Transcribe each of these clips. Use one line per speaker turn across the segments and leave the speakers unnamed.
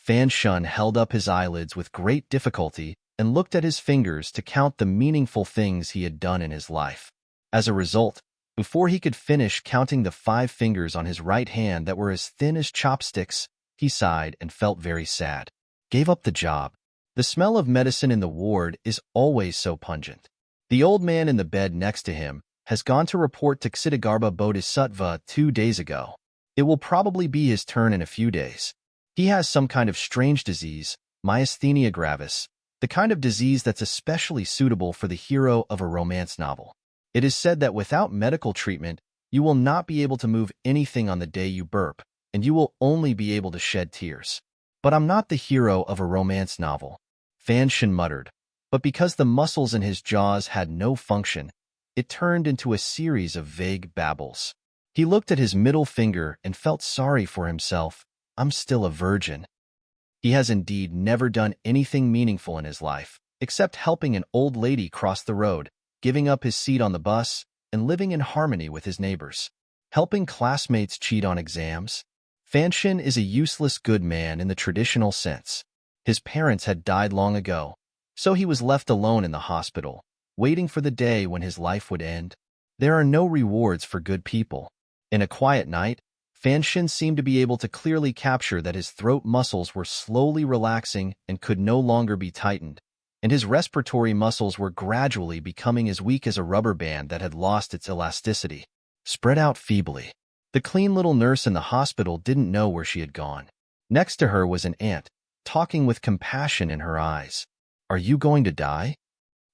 Fan Shun held up his eyelids with great difficulty and looked at his fingers to count the meaningful things he had done in his life. As a result, before he could finish counting the 5 fingers on his right hand that were as thin as chopsticks, he sighed and felt very sad. Gave up the job. The smell of medicine in the ward is always so pungent. The old man in the bed next to him has gone to report to Ksitigarbha Bodhisattva 2 days ago. It will probably be his turn in a few days. He has some kind of strange disease, myasthenia gravis, the kind of disease that's especially suitable for the hero of a romance novel. It is said that without medical treatment, you will not be able to move anything on the day you burp, and you will only be able to shed tears. But I'm not the hero of a romance novel, Fan Shun muttered. But because the muscles in his jaws had no function, it turned into a series of vague babbles. He looked at his middle finger and felt sorry for himself. I'm still a virgin. He has indeed never done anything meaningful in his life, except helping an old lady cross the road, giving up his seat on the bus, and living in harmony with his neighbors. Helping classmates cheat on exams. Fan Shun is a useless good man in the traditional sense. His parents had died long ago, so he was left alone in the hospital, waiting for the day when his life would end. There are no rewards for good people. In a quiet night, Fan Shun seemed to be able to clearly capture that his throat muscles were slowly relaxing and could no longer be tightened, and his respiratory muscles were gradually becoming as weak as a rubber band that had lost its elasticity. Spread out feebly. The clean little nurse in the hospital didn't know where she had gone. Next to her was an aunt, talking with compassion in her eyes. Are you going to die?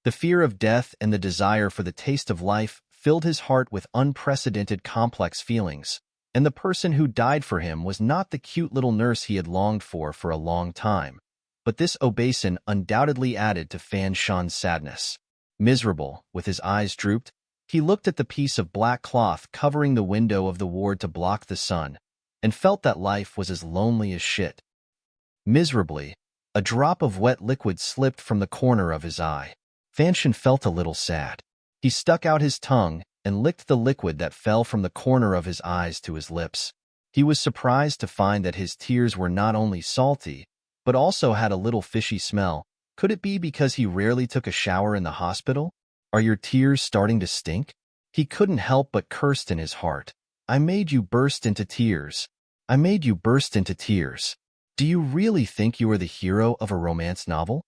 The fear of death and the desire for the taste of life filled his heart with unprecedented complex feelings, and the person who died for him was not the cute little nurse he had longed for a long time. But this obeison undoubtedly added to Fan Shun's sadness. Miserable, with his eyes drooped, he looked at the piece of black cloth covering the window of the ward to block the sun, and felt that life was as lonely as shit. Miserably, a drop of wet liquid slipped from the corner of his eye. Fan Shun felt a little sad. He stuck out his tongue and licked the liquid that fell from the corner of his eyes to his lips. He was surprised to find that his tears were not only salty, but also had a little fishy smell. Could it be because he rarely took a shower in the hospital? Are your tears starting to stink? He couldn't help but cursed in his heart. I made you burst into tears. I made you burst into tears. Do you really think you are the hero of a romance novel?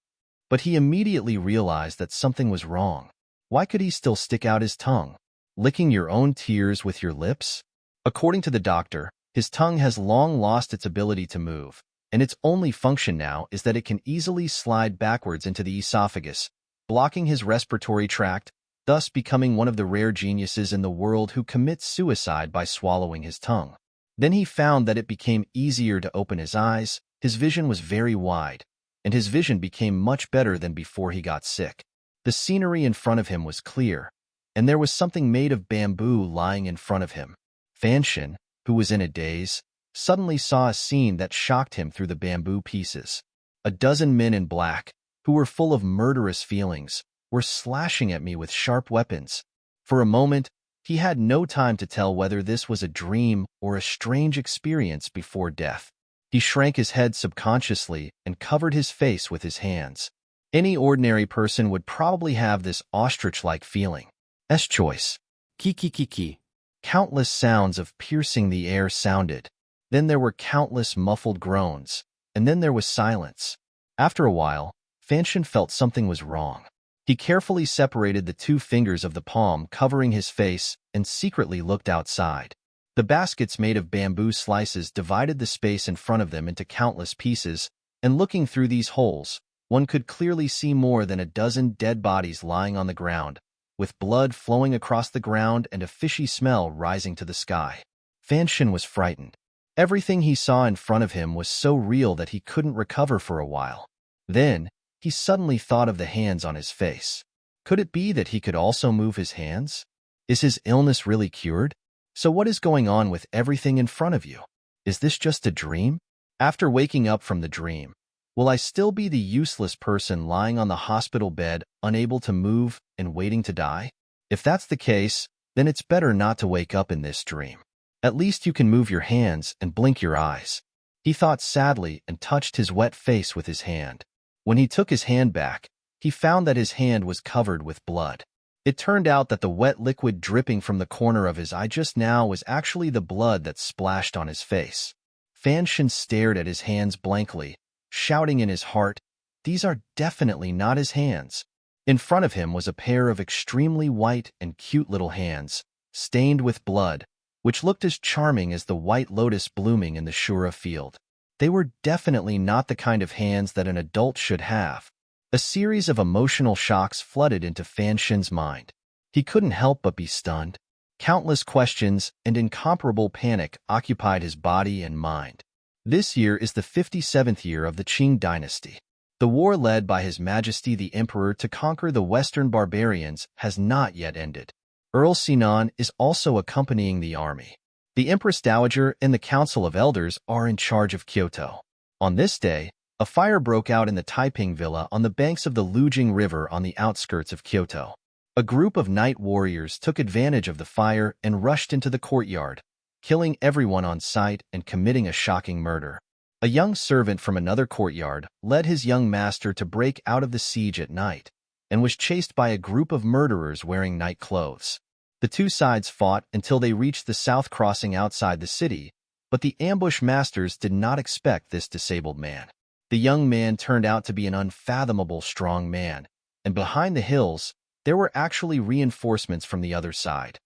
But he immediately realized that something was wrong. Why could he still stick out his tongue? Licking your own tears with your lips? According to the doctor, his tongue has long lost its ability to move, and its only function now is that it can easily slide backwards into the esophagus, blocking his respiratory tract, thus becoming one of the rare geniuses in the world who commits suicide by swallowing his tongue. Then he found that it became easier to open his eyes, his vision was very wide, and his vision became much better than before he got sick. The scenery in front of him was clear, and there was something made of bamboo lying in front of him. Fan Shun, who was in a daze, suddenly saw a scene that shocked him through the bamboo pieces. A dozen men in black, who were full of murderous feelings, were slashing at me with sharp weapons. For a moment, he had no time to tell whether this was a dream or a strange experience before death. He shrank his head subconsciously and covered his face with his hands. Any ordinary person would probably have this ostrich-like feeling. S-choice. Ki. Countless sounds of piercing the air sounded. Then there were countless muffled groans, and then there was silence. After a while, Fan Shun felt something was wrong. He carefully separated the 2 fingers of the palm covering his face and secretly looked outside. The baskets made of bamboo slices divided the space in front of them into countless pieces, and looking through these holes, one could clearly see more than a dozen dead bodies lying on the ground, with blood flowing across the ground and a fishy smell rising to the sky. Fan Shun was frightened. Everything he saw in front of him was so real that he couldn't recover for a while. Then, he suddenly thought of the hands on his face. Could it be that he could also move his hands? Is his illness really cured? So what is going on with everything in front of you? Is this just a dream? After waking up from the dream, will I still be the useless person lying on the hospital bed, unable to move and waiting to die? If that's the case, then it's better not to wake up in this dream. At least you can move your hands and blink your eyes. He thought sadly and touched his wet face with his hand. When he took his hand back, he found that his hand was covered with blood. It turned out that the wet liquid dripping from the corner of his eye just now was actually the blood that splashed on his face. Fan Shen stared at his hands blankly, shouting in his heart, "These are definitely not his hands." In front of him was a pair of extremely white and cute little hands, stained with blood, which looked as charming as the white lotus blooming in the Shura field. They were definitely not the kind of hands that an adult should have. A series of emotional shocks flooded into Fan Shen's mind. He couldn't help but be stunned. Countless questions and incomparable panic occupied his body and mind. This year is the 57th year of the Qing dynasty. The war led by His Majesty the Emperor to conquer the Western barbarians has not yet ended. Earl Sinan is also accompanying the army. The Empress Dowager and the Council of Elders are in charge of Kyoto. On this day, a fire broke out in the Taiping Villa on the banks of the Lujing River on the outskirts of Kyoto. A group of night warriors took advantage of the fire and rushed into the courtyard, killing everyone on sight and committing a shocking murder. A young servant from another courtyard led his young master to break out of the siege at night and was chased by a group of murderers wearing night clothes. The two sides fought until they reached the south crossing outside the city, but the ambush masters did not expect this disabled man. The young man turned out to be an unfathomable strong man, and behind the hills, there were actually reinforcements from the other side.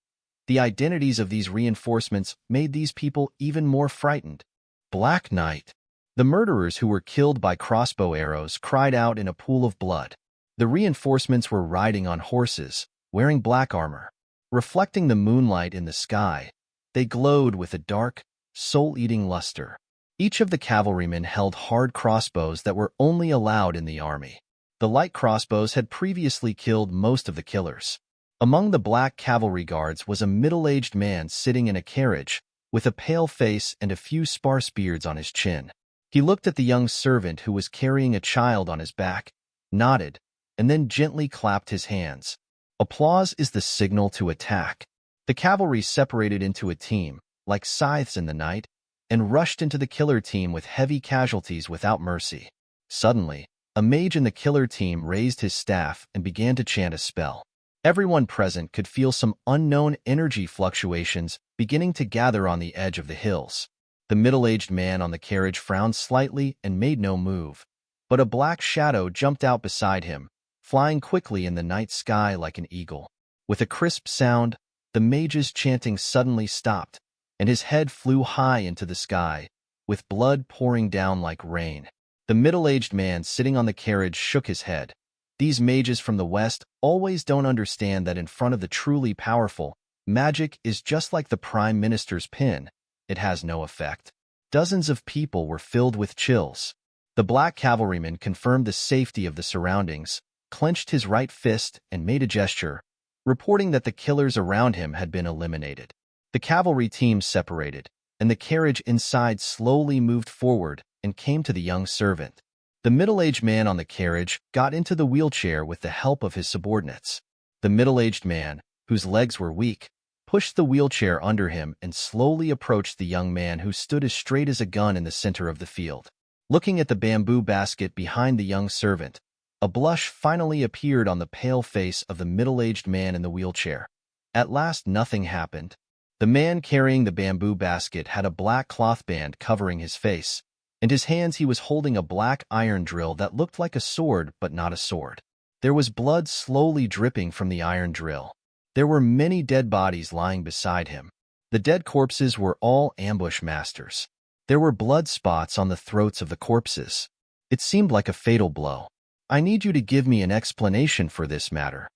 The identities of these reinforcements made these people even more frightened. Black Knight. The murderers who were killed by crossbow arrows cried out in a pool of blood. The reinforcements were riding on horses, wearing black armor. Reflecting the moonlight in the sky, they glowed with a dark, soul-eating luster. Each of the cavalrymen held hard crossbows that were only allowed in the army. The light crossbows had previously killed most of the killers. Among the black cavalry guards was a middle-aged man sitting in a carriage, with a pale face and a few sparse beards on his chin. He looked at the young servant who was carrying a child on his back, nodded, and then gently clapped his hands. Applause is the signal to attack. The cavalry separated into a team, like scythes in the night, and rushed into the killer team with heavy casualties without mercy. Suddenly, a mage in the killer team raised his staff and began to chant a spell. Everyone present could feel some unknown energy fluctuations beginning to gather on the edge of the hills. The middle-aged man on the carriage frowned slightly and made no move, but a black shadow jumped out beside him, flying quickly in the night sky like an eagle. With a crisp sound, the mage's chanting suddenly stopped, and his head flew high into the sky, with blood pouring down like rain. The middle-aged man sitting on the carriage shook his head. These mages from the West always don't understand that in front of the truly powerful, magic is just like the Prime Minister's pin. It has no effect. Dozens of people were filled with chills. The black cavalryman confirmed the safety of the surroundings, clenched his right fist and made a gesture, reporting that the killers around him had been eliminated. The cavalry team separated, and the carriage inside slowly moved forward and came to the young servant. The middle-aged man on the carriage got into the wheelchair with the help of his subordinates. The middle-aged man, whose legs were weak, pushed the wheelchair under him and slowly approached the young man who stood as straight as a gun in the center of the field. Looking at the bamboo basket behind the young servant, a blush finally appeared on the pale face of the middle-aged man in the wheelchair. At last nothing happened. The man carrying the bamboo basket had a black cloth band covering his face. In his hands he was holding a black iron drill that looked like a sword but not a sword. There was blood slowly dripping from the iron drill. There were many dead bodies lying beside him. The dead corpses were all ambush masters. There were blood spots on the throats of the corpses. It seemed like a fatal blow. "I need you to give me an explanation for this matter,"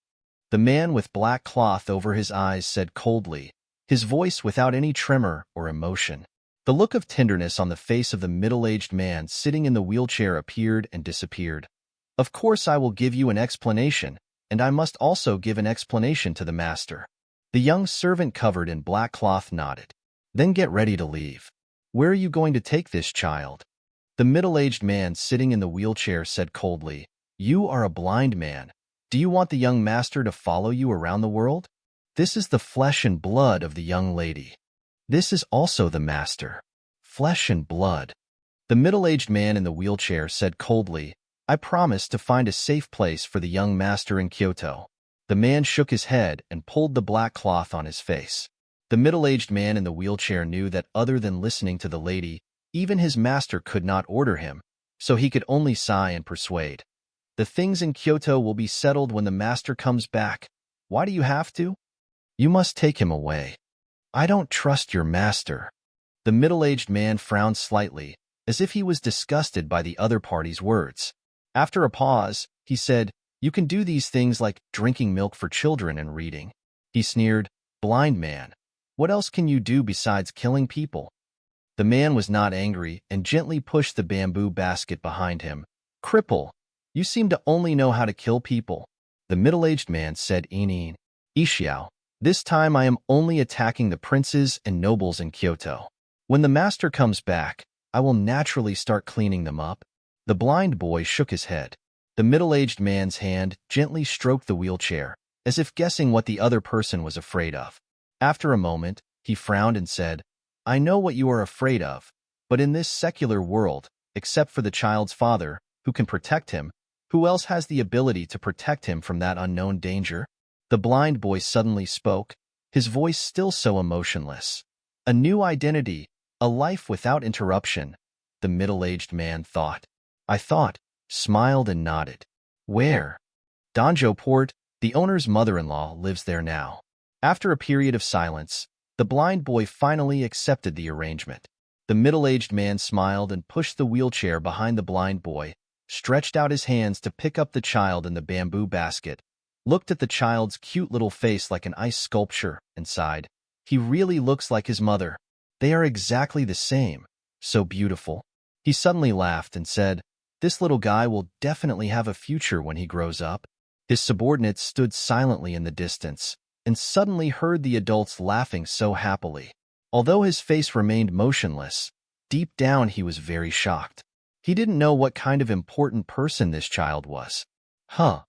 the man with black cloth over his eyes said coldly, his voice without any tremor or emotion. The look of tenderness on the face of the middle-aged man sitting in the wheelchair appeared and disappeared. "Of course I will give you an explanation, and I must also give an explanation to the master." The young servant covered in black cloth nodded. "Then get ready to leave." "Where are you going to take this child?" The middle-aged man sitting in the wheelchair said coldly, "You are a blind man. Do you want the young master to follow you around the world? This is the flesh and blood of the young lady. This is also the master. Flesh and blood." The middle-aged man in the wheelchair said coldly, I promise to find a safe place for the young master in Kyoto. The man shook his head and pulled the black cloth on his face. The middle-aged man in the wheelchair knew that other than listening to the lady, even his master could not order him, so he could only sigh and persuade. The things in Kyoto will be settled when the master comes back. Why do you have to? You must take him away. I don't trust your master. The middle-aged man frowned slightly, as if he was disgusted by the other party's words. After a pause, he said, You can do these things like drinking milk for children and reading. He sneered, Blind man. What else can you do besides killing people? The man was not angry and gently pushed the bamboo basket behind him. Cripple, you seem to only know how to kill people. The middle-aged man said, Ishiao, this time I am only attacking the princes and nobles in Kyoto. When the master comes back, I will naturally start cleaning them up. The blind boy shook his head. The middle-aged man's hand gently stroked the wheelchair, as if guessing what the other person was afraid of. After a moment, he frowned and said, I know what you are afraid of, but in this secular world, except for the child's father, who can protect him, who else has the ability to protect him from that unknown danger? The blind boy suddenly spoke, his voice still so emotionless. A new identity, a life without interruption, the middle-aged man thought. I thought, smiled and nodded. Where? Danjo Port, the owner's mother-in-law, lives there now. After a period of silence, the blind boy finally accepted the arrangement. The middle-aged man smiled and pushed the wheelchair behind the blind boy, stretched out his hands to pick up the child in the bamboo basket, looked at the child's cute little face like an ice sculpture, and sighed. He really looks like his mother. They are exactly the same. So beautiful. He suddenly laughed and said, This little guy will definitely have a future when he grows up. His subordinates stood silently in the distance, and suddenly heard the adults laughing so happily. Although his face remained motionless, deep down he was very shocked. He didn't know what kind of important person this child was. Huh.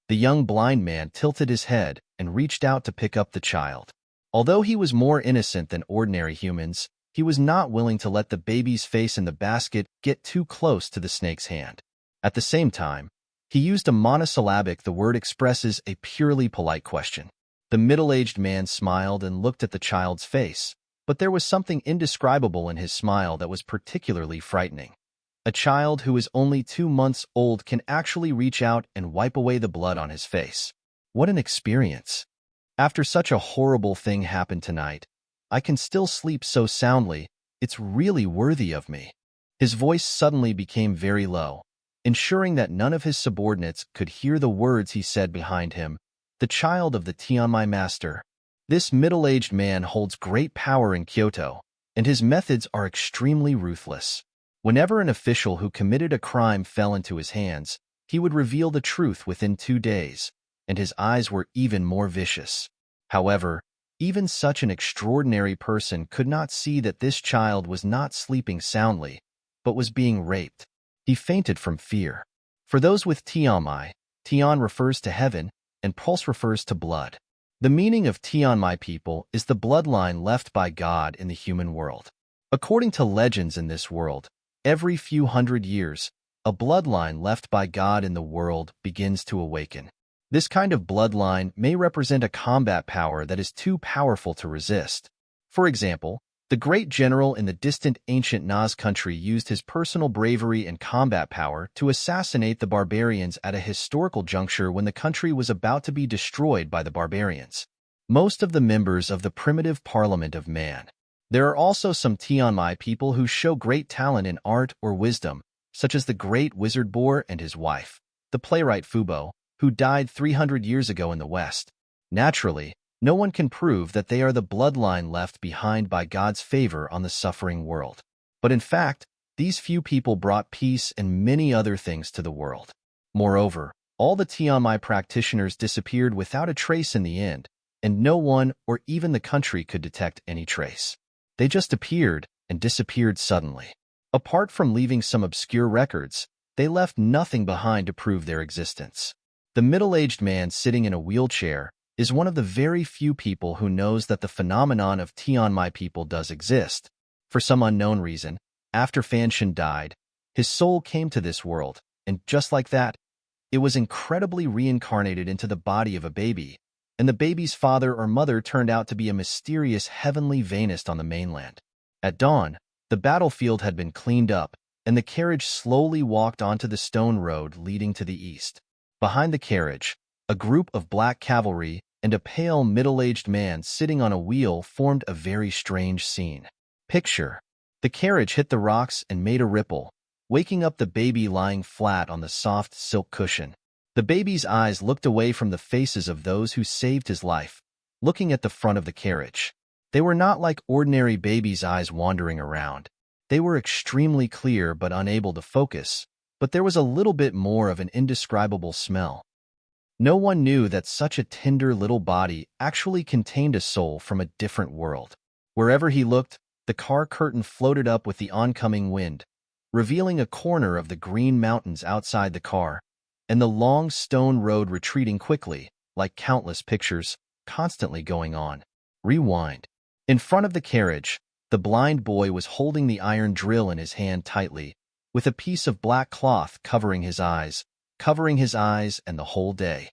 The young blind man tilted his head and reached out to pick up the child. Although he was more innocent than ordinary humans, he was not willing to let the baby's face in the basket get too close to the snake's hand. At the same time, he used a monosyllabic. The word expresses a purely polite question. The middle-aged man smiled and looked at the child's face, but there was something indescribable in his smile that was particularly frightening. A child who is only 2 months old can actually reach out and wipe away the blood on his face. What an experience! After such a horrible thing happened tonight, I can still sleep so soundly. It's really worthy of me. His voice suddenly became very low, ensuring that none of his subordinates could hear the words he said behind him. The child of the Tianmai master. This middle-aged man holds great power in Kyoto, and his methods are extremely ruthless. Whenever an official who committed a crime fell into his hands, he would reveal the truth within 2 days, and his eyes were even more vicious. However, even such an extraordinary person could not see that this child was not sleeping soundly, but was being raped. He fainted from fear. For those with Tianmai, Tian refers to heaven, and Pulse refers to blood. The meaning of Tianmai people is the bloodline left by God in the human world. According to legends in this world, every few hundred years, a bloodline left by God in the world begins to awaken. This kind of bloodline may represent a combat power that is too powerful to resist. For example, the great general in the distant ancient Naz country used his personal bravery and combat power to assassinate the barbarians at a historical juncture when the country was about to be destroyed by the barbarians. Most of the members of the primitive parliament of man. There are also some Tianmai people who show great talent in art or wisdom, such as the great wizard Boar and his wife, the playwright Fubo, who died 300 years ago in the West. Naturally, no one can prove that they are the bloodline left behind by God's favor on the suffering world. But in fact, these few people brought peace and many other things to the world. Moreover, all the Tianmai practitioners disappeared without a trace in the end, and no one or even the country could detect any trace. They just appeared and disappeared suddenly. Apart from leaving some obscure records, they left nothing behind to prove their existence. The middle-aged man sitting in a wheelchair is one of the very few people who knows that the phenomenon of Tianmai people does exist. For some unknown reason, After Fanshin died, his soul came to this world, and just like that, it was incredibly reincarnated into the body of a baby, and the baby's father or mother turned out to be a mysterious heavenly Vanist on the mainland. At dawn, the battlefield had been cleaned up, and the carriage slowly walked onto the stone road leading to the east. Behind the carriage, a group of black cavalry and a pale middle-aged man sitting on a wheel formed a very strange scene. Picture: the carriage hit the rocks and made a ripple, waking up the baby lying flat on the soft silk cushion. The baby's eyes looked away from the faces of those who saved his life, looking at the front of the carriage. They were not like ordinary baby's eyes wandering around. They were extremely clear but unable to focus, but there was a little bit more of an indescribable smell. No one knew that such a tender little body actually contained a soul from a different world. Wherever he looked, the car curtain floated up with the oncoming wind, revealing a corner of the green mountains outside the car, and the long stone road retreating quickly, like countless pictures, constantly going on. Rewind. In front of the carriage, the blind boy was holding the iron drill in his hand tightly, with a piece of black cloth covering his eyes and the whole day.